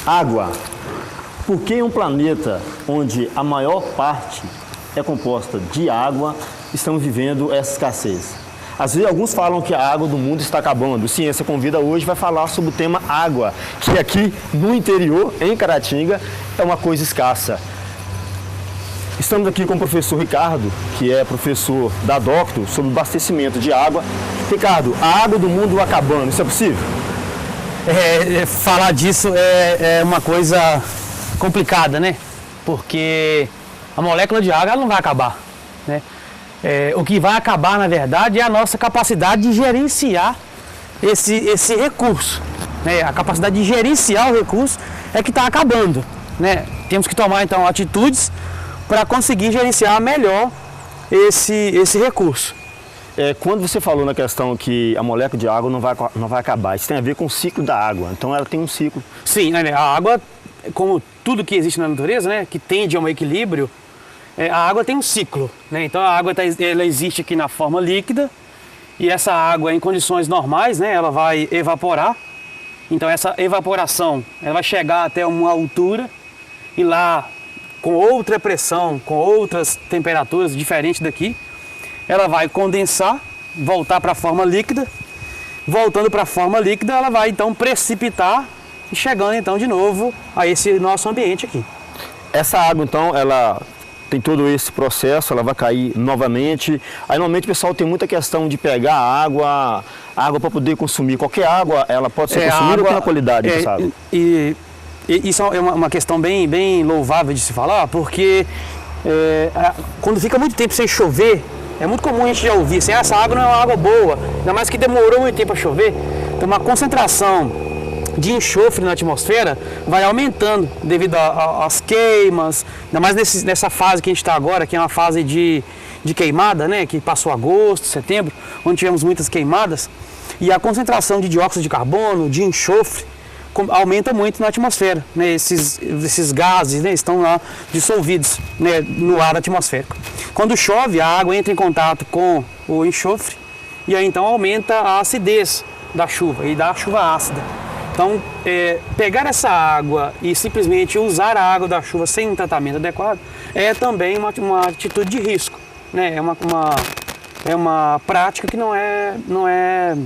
Água. Por que um planeta onde a maior parte é composta de água, estamos vivendo essa escassez? Às vezes alguns falam que a água do mundo está acabando. O Ciência Convida hoje vai falar sobre o tema água, que aqui no interior, em Caratinga, é uma coisa escassa. Estamos aqui com o professor Ricardo, que é professor da Docto, sobre abastecimento de água. Ricardo, a água do mundo acabando, isso é possível? Falar disso é uma coisa complicada, né? Porque a molécula de água ela não vai acabar, né? O que vai acabar, na verdade, é a nossa capacidade de gerenciar esse recurso, né? A capacidade de gerenciar o recurso é que está acabando, né? Temos que tomar, então, atitudes para conseguir gerenciar melhor esse recurso. Quando você falou na questão que a molécula de água não vai acabar, isso tem a ver com o ciclo da água, então ela tem um ciclo. Sim, né? A água, como tudo que existe na natureza, né, que tende a um equilíbrio, a água tem um ciclo, né? Então a água ela existe aqui na forma líquida e essa água em condições normais, né, ela vai evaporar. Então essa evaporação ela vai chegar até uma altura e lá com outra pressão, com outras temperaturas diferentes daqui, ela vai condensar, voltar para a forma líquida. Voltando para a forma líquida, ela vai então precipitar e chegando então de novo a esse nosso ambiente aqui. Essa água então, ela tem todo esse processo, ela vai cair novamente. Aí normalmente o pessoal tem muita questão de pegar a água para poder consumir. Qualquer água, ela pode ser consumida ou tem a qualidade dessa água? E isso é uma questão bem louvável de se falar, porque quando fica muito tempo sem chover, é muito comum a gente já ouvir assim, essa água não é uma água boa, ainda mais que demorou muito tempo a chover. Então uma concentração de enxofre na atmosfera vai aumentando devido às queimas, ainda mais nessa fase que a gente está agora, que é uma fase de queimada, né? Que passou agosto, setembro, onde tivemos muitas queimadas, e a concentração de dióxido de carbono, de enxofre, aumenta muito na atmosfera, né? Esses gases, né, estão lá dissolvidos, né, no ar atmosférico. Quando chove, a água entra em contato com o enxofre e aí então aumenta a acidez da chuva e dá chuva ácida. Então, pegar essa água e simplesmente usar a água da chuva sem um tratamento adequado é também uma atitude de risco, né? É uma prática que não é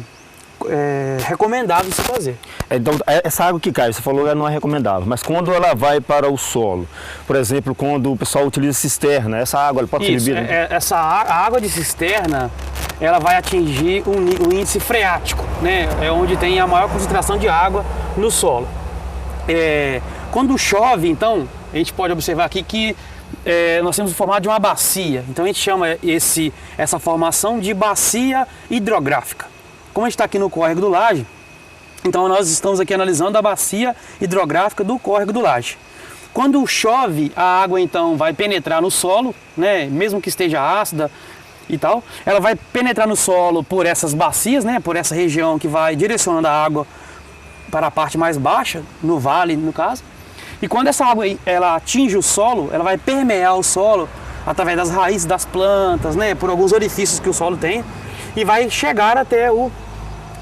recomendável se fazer. Então, essa água que cai, você falou que ela não é recomendável, mas quando ela vai para o solo, por exemplo, quando o pessoal utiliza cisterna, essa água ela pode ser bebida? A água de cisterna, ela vai atingir o índice freático, né? É onde tem a maior concentração de água no solo. Quando chove, então, a gente pode observar aqui que nós temos o formato de uma bacia, então a gente chama essa formação de bacia hidrográfica. Como a gente está aqui no córrego do Laje, então nós estamos aqui analisando a bacia hidrográfica do córrego do Laje. Quando chove, a água então vai penetrar no solo, né, mesmo que esteja ácida e tal, ela vai penetrar no solo por essas bacias, né, por essa região que vai direcionando a água para a parte mais baixa, no vale no caso. E quando essa água ela atinge o solo, ela vai permear o solo através das raízes das plantas, né, por alguns orifícios que o solo tem, e vai chegar até o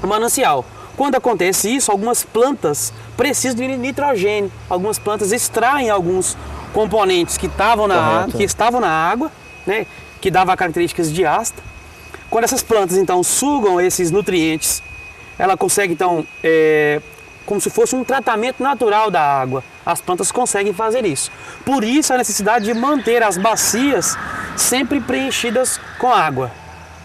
manancial. Quando acontece isso, algumas plantas precisam de nitrogênio. Algumas plantas extraem alguns componentes que estavam na água, né, que dava características de ácida. Quando essas plantas então sugam esses nutrientes, ela consegue então, como se fosse um tratamento natural da água. As plantas conseguem fazer isso. Por isso a necessidade de manter as bacias sempre preenchidas com água.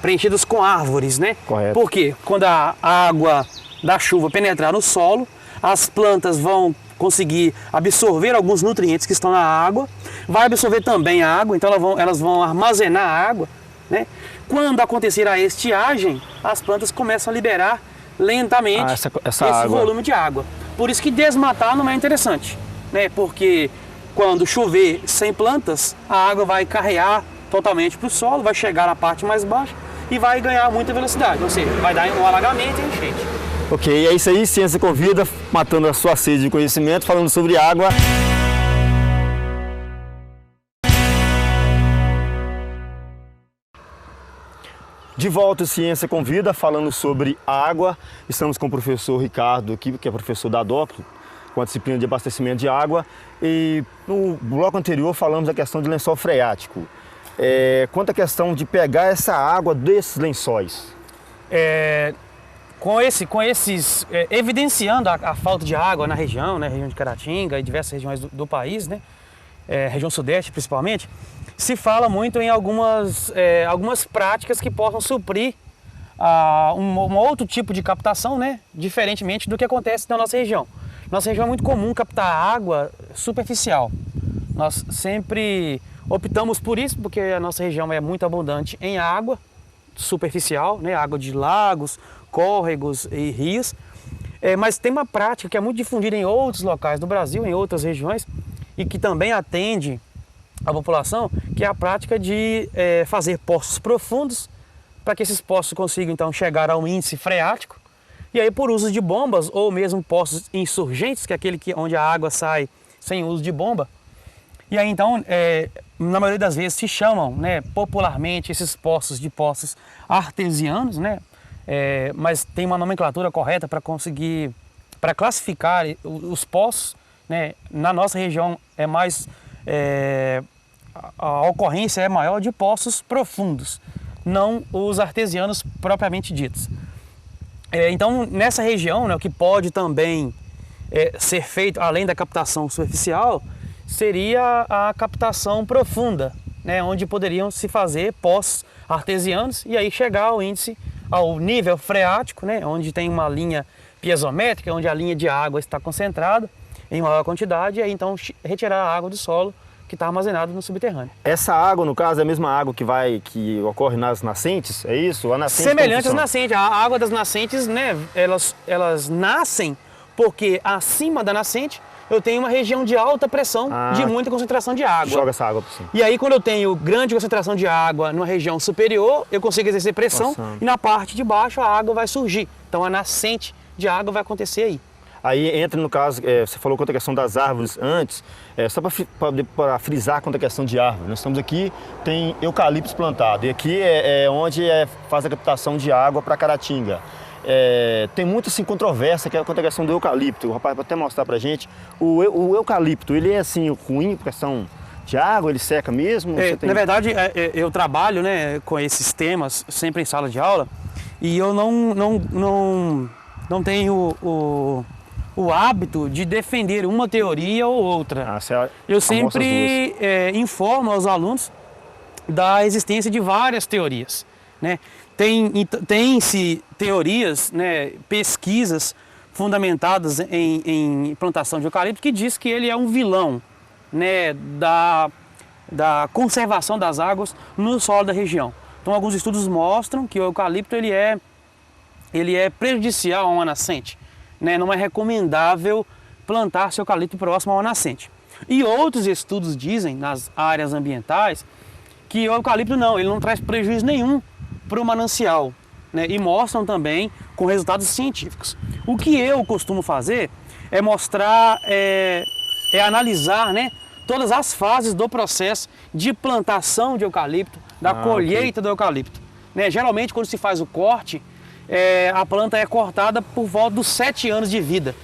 Preenchidas com árvores, né? Correto. Porque quando a água da chuva penetrar no solo, as plantas vão conseguir absorver alguns nutrientes que estão na água, vai absorver também a água, então elas vão armazenar a água, né? Quando acontecer a estiagem, as plantas começam a liberar lentamente esse volume de água. Por isso que desmatar não é interessante, né? Porque quando chover sem plantas, a água vai carrear totalmente para o solo, vai chegar na parte mais baixa e vai ganhar muita velocidade, ou seja, vai dar um alagamento e enchente. Ok, é isso aí, Ciência Convida, matando a sua sede de conhecimento, falando sobre água. De volta ao Ciência Convida, falando sobre água. Estamos com o professor Ricardo aqui, que é professor da Docto. com a disciplina de abastecimento de água. E no bloco anterior falamos da questão de lençol freático. Quanto à questão de pegar essa água desses lençóis? Evidenciando a falta de água na região, né, região de Caratinga e diversas regiões do país, né, região sudeste principalmente, se fala muito em algumas práticas que possam suprir um outro tipo de captação, né, diferentemente do que acontece na nossa região. Nossa região é muito comum captar água superficial. Nós sempre optamos por isso, porque a nossa região é muito abundante em água superficial, né, água de lagos, córregos e rios. Mas tem uma prática que é muito difundida em outros locais do Brasil, em outras regiões, e que também atende a população, que é a prática de fazer poços profundos, para que esses poços consigam então chegar ao índice freático, e aí por uso de bombas ou mesmo poços insurgentes, que é aquele onde a água sai sem uso de bomba. E aí então, na maioria das vezes se chamam, né, popularmente esses poços de poços artesianos, né, mas tem uma nomenclatura correta para classificar os poços, né. Na nossa região a ocorrência é maior de poços profundos, não os artesianos propriamente ditos. Então, nessa região, né, o que pode também ser feito, além da captação superficial, seria a captação profunda, né, onde poderiam se fazer poços artesianos e aí chegar ao nível freático, né, onde tem uma linha piezométrica, onde a linha de água está concentrada em maior quantidade, e aí então retirar a água do solo que está armazenado no subterrâneo. Essa água, no caso, é a mesma água que ocorre nas nascentes, é isso? A nascente semelhante às nascentes. A água das nascentes, né, elas nascem porque acima da nascente eu tenho uma região de alta pressão, de muita concentração de água. Joga essa água por cima. E aí, quando eu tenho grande concentração de água numa região superior, eu consigo exercer pressão e na parte de baixo a água vai surgir. Então a nascente de água vai acontecer aí. Aí entra no caso, você falou quanto à questão das árvores antes, só para frisar quanto à questão de árvore. Nós estamos aqui, tem eucaliptos plantado, e aqui é onde faz a captação de água para Caratinga. Tem muita assim, controvérsia quanto à questão do eucalipto. O rapaz pode até mostrar para a gente. O eucalipto, ele é assim, ruim por questão de água, ele seca mesmo? Na verdade, eu trabalho, né, com esses temas sempre em sala de aula, e eu não tenho o hábito de defender uma teoria ou outra. Eu sempre informo aos alunos da existência de várias teorias, né? Tem-se teorias, né, pesquisas fundamentadas em plantação de eucalipto que diz que ele é um vilão, né, da conservação das águas no solo da região. Então alguns estudos mostram que o eucalipto ele é prejudicial a uma nascente, né? Não é recomendável plantar-se eucalipto próximo a uma nascente. E outros estudos dizem, nas áreas ambientais, que o eucalipto ele não traz prejuízo nenhum para o manancial, né? E mostram também com resultados científicos. O que eu costumo fazer é mostrar, analisar, né, todas as fases do processo de plantação de eucalipto, da colheita do eucalipto, né? Geralmente, quando se faz o corte, a planta é cortada por volta dos 7 anos de vida.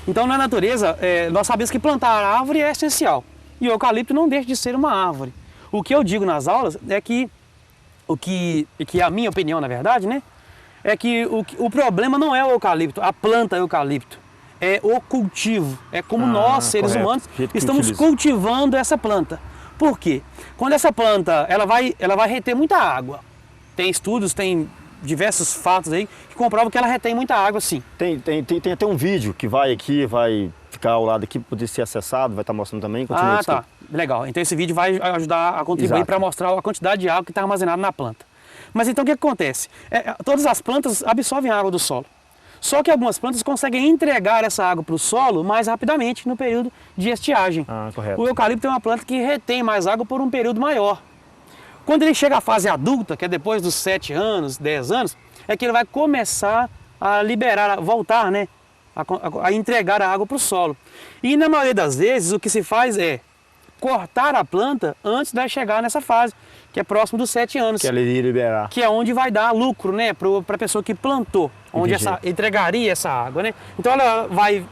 Então, na natureza, nós sabemos que plantar árvore é essencial. E o eucalipto não deixa de ser uma árvore. O que eu digo nas aulas é que a minha opinião, na verdade, né, é que o problema não é o eucalipto, a planta eucalipto, é o cultivo. É como nós, seres humanos, estamos cultivando essa planta. Por quê? Quando essa planta ela vai reter muita água. Tem estudos, tem diversos fatos aí que comprovam que ela retém muita água, sim. Tem até um vídeo que vai ficar ao lado aqui para poder ser acessado, vai estar mostrando também. Tá. Legal. Então esse vídeo vai ajudar a contribuir para mostrar a quantidade de água que está armazenada na planta. Mas então o que acontece? Todas as plantas absorvem a água do solo. Só que algumas plantas conseguem entregar essa água para o solo mais rapidamente no período de estiagem. Correto. O eucalipto é uma planta que retém mais água por um período maior. Quando ele chega à fase adulta, que é depois dos 7 anos, 10 anos, é que ele vai começar a liberar, voltar, né, a entregar a água para o solo. E na maioria das vezes o que se faz é cortar a planta antes de chegar nessa fase, que é próximo dos 7 anos. Que ela iria liberar. Que é onde vai dar lucro, né, para a pessoa que plantou, onde entregaria essa água, né. Então ela vai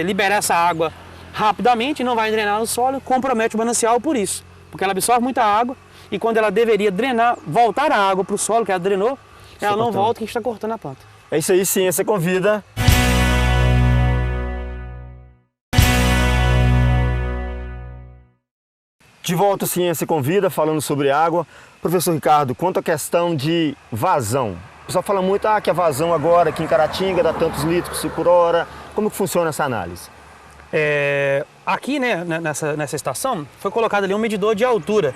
liberar essa água rapidamente, não vai drenar no solo, compromete o manancial por isso. Porque ela absorve muita água e quando ela deveria drenar, voltar a água para o solo, que ela drenou, ela não volta, que a gente está cortando a planta. É isso aí, Ciência Convida. De volta, Ciência Convida, falando sobre água. Professor Ricardo, quanto à questão de vazão. O pessoal fala muito que a vazão agora aqui em Caratinga dá tantos litros por hora. Como que funciona essa análise? Aqui, né, nessa estação, foi colocado ali um medidor de altura.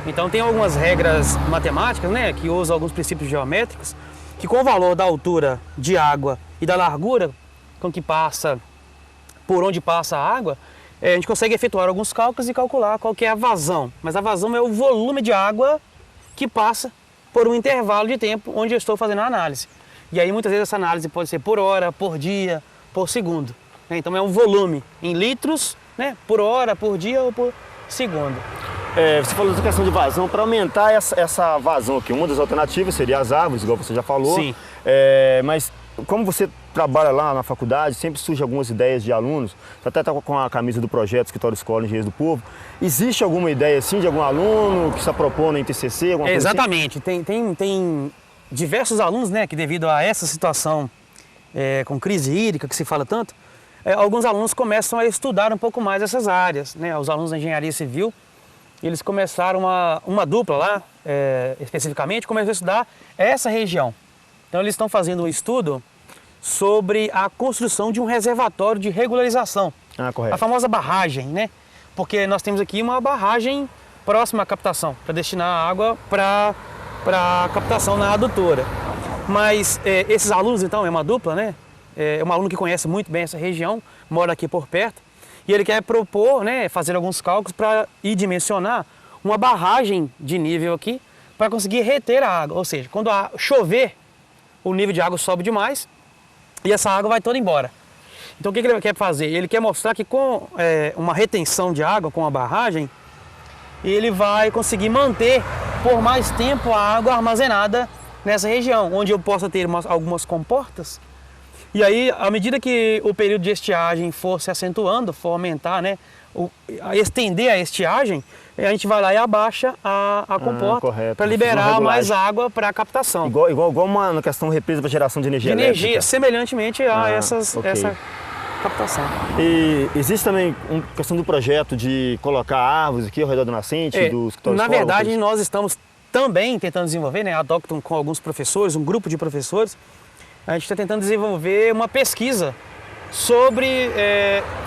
Então tem algumas regras matemáticas, né, que usam alguns princípios geométricos, que com o valor da altura de água e da largura com que passa, por onde passa a água, a gente consegue efetuar alguns cálculos e calcular qual que é a vazão. Mas a vazão é o volume de água que passa por um intervalo de tempo onde eu estou fazendo a análise. E aí muitas vezes essa análise pode ser por hora, por dia, por segundo. Então é um volume em litros, né, por hora, por dia ou por segundo. Você falou da questão de vazão. Para aumentar essa vazão aqui, uma das alternativas seria as árvores, igual você já falou. Sim. Mas como você trabalha lá na faculdade, sempre surgem algumas ideias de alunos, você até está com a camisa do projeto Escritório Escola Engenheiros do Povo. Existe alguma ideia assim de algum aluno que está propondo em TCC? Alguma coisa exatamente. Assim? Tem diversos alunos, né, que devido a essa situação com crise hídrica que se fala tanto, alguns alunos começam a estudar um pouco mais essas áreas, né? Os alunos da engenharia civil, eles começaram uma dupla lá, especificamente, começou a estudar essa região. Então eles estão fazendo um estudo sobre a construção de um reservatório de regularização. Correto. A famosa barragem, né? Porque nós temos aqui uma barragem próxima à captação, para destinar a água para a captação na adutora. Mas esses alunos, então, é uma dupla, né? É um aluno que conhece muito bem essa região, mora aqui por perto, e ele quer propor, né, fazer alguns cálculos para ir dimensionar uma barragem de nível aqui para conseguir reter a água. Ou seja, quando chover, o nível de água sobe demais e essa água vai toda embora. Então o que ele quer fazer? Ele quer mostrar que com uma retenção de água, com a barragem, ele vai conseguir manter por mais tempo a água armazenada nessa região, onde eu possa ter algumas comportas. E aí, à medida que o período de estiagem for se acentuando, for aumentar, né, estender a estiagem, a gente vai lá e abaixa a comporta para liberar mais água para a captação. Igual uma questão de represa para geração de energia elétrica. Semelhantemente a essa captação. E existe também uma questão do projeto de colocar árvores aqui ao redor do nascente, do escritório Na escola, verdade, nós estamos também tentando desenvolver, né, a Docton com alguns professores, um grupo de professores, a gente está tentando desenvolver uma pesquisa sobre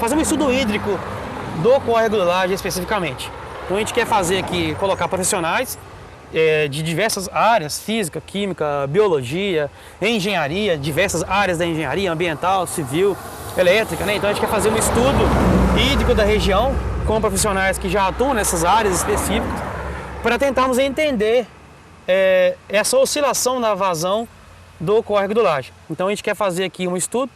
fazer um estudo hídrico do córrego do Laje especificamente. Então a gente quer fazer aqui, colocar profissionais de diversas áreas, física, química, biologia, engenharia, diversas áreas da engenharia, ambiental, civil, elétrica, né? Então a gente quer fazer um estudo hídrico da região com profissionais que já atuam nessas áreas específicas para tentarmos entender essa oscilação na vazão do córrego do Laje. Então a gente quer fazer aqui um estudo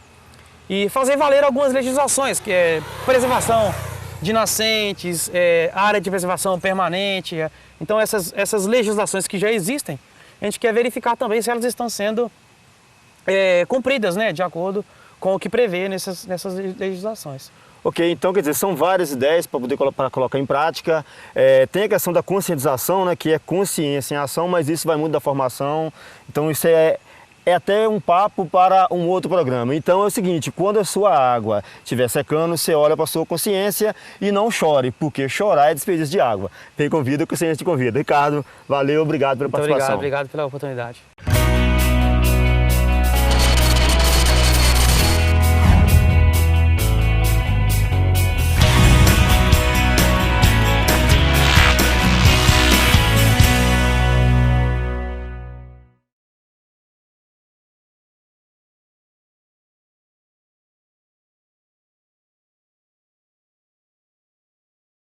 e fazer valer algumas legislações, que é preservação de nascentes, área de preservação permanente. Então essas legislações que já existem, a gente quer verificar também se elas estão sendo cumpridas, né, de acordo com o que prevê nessas legislações. Ok, então quer dizer, são várias ideias para poder colocar em prática. Tem a questão da conscientização, né, que é consciência em ação, mas isso vai muito da formação. Então isso é até um papo para um outro programa. Então é o seguinte, quando a sua água estiver secando, você olha para a sua consciência e não chore, porque chorar é desperdício de água. Quem convida, a consciência te convida. Ricardo, valeu, obrigado pela participação. Obrigado pela oportunidade.